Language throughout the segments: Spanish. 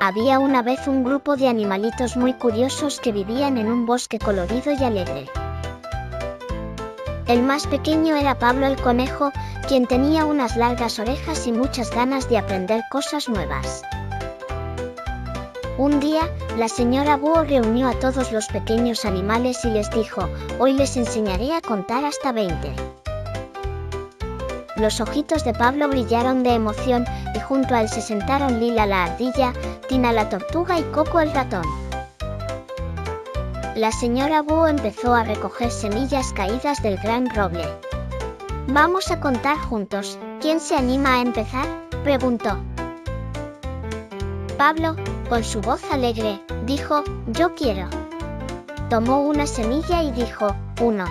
Había una vez un grupo de animalitos muy curiosos que vivían en un bosque colorido y alegre. El más pequeño era Pablo el conejo, quien tenía unas largas orejas y muchas ganas de aprender cosas nuevas. Un día, la señora Búho reunió a todos los pequeños animales y les dijo: «Hoy les enseñaré a contar hasta 20». Los ojitos de Pablo brillaron de emoción y junto a él se sentaron Lila la ardilla, Tina la tortuga y Coco el ratón. La señora Búho empezó a recoger semillas caídas del gran roble. «Vamos a contar juntos. ¿Quién se anima a empezar?», preguntó. Pablo, con su voz alegre, dijo: «Yo quiero». Tomó una semilla y dijo: 1.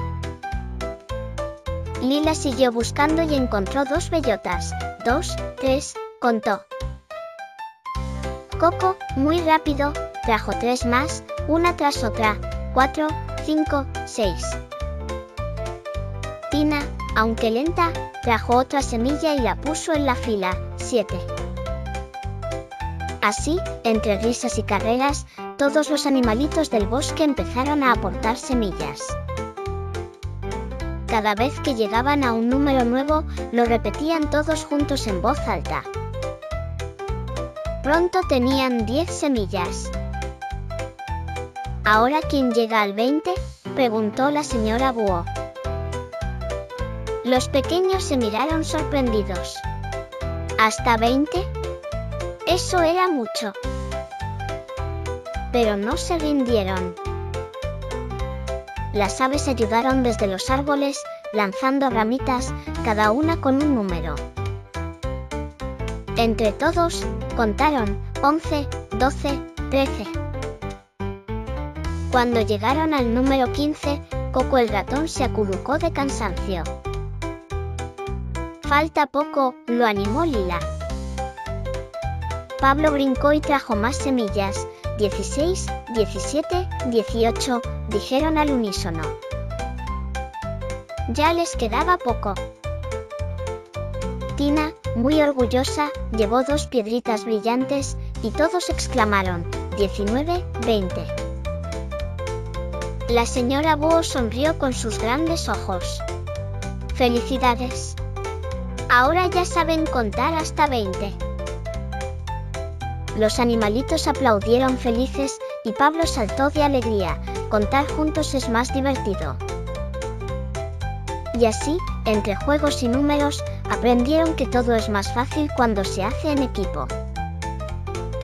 Lila siguió buscando y encontró 2 bellotas. 2, 3, contó. Coco, muy rápido, trajo 3 más, una tras otra. 4, 5, 6. Tina, aunque lenta, trajo otra semilla y la puso en la fila. 7. Así, entre risas y carreras, todos los animalitos del bosque empezaron a aportar semillas. Cada vez que llegaban a un número nuevo, lo repetían todos juntos en voz alta. Pronto tenían 10 semillas. «¿Ahora quién llega al 20?», preguntó la señora Búho. Los pequeños se miraron sorprendidos. ¿Hasta 20? Eso era mucho. Pero no se rindieron. Las aves ayudaron desde los árboles, lanzando ramitas, cada una con un número. Entre todos, contaron 11, 12, 13. Cuando llegaron al número 15, Coco el ratón se acurrucó de cansancio. «Falta poco», lo animó Lila. Pablo brincó y trajo más semillas. 16, 17, 18, dijeron al unísono. Ya les quedaba poco. Tina, muy orgullosa, llevó 2 piedritas brillantes, y todos exclamaron: 19, 20. La señora Búho sonrió con sus grandes ojos. «Felicidades. Ahora ya saben contar hasta 20». Los animalitos aplaudieron felices, y Pablo saltó de alegría. Contar juntos es más divertido. Y así, entre juegos y números, aprendieron que todo es más fácil cuando se hace en equipo.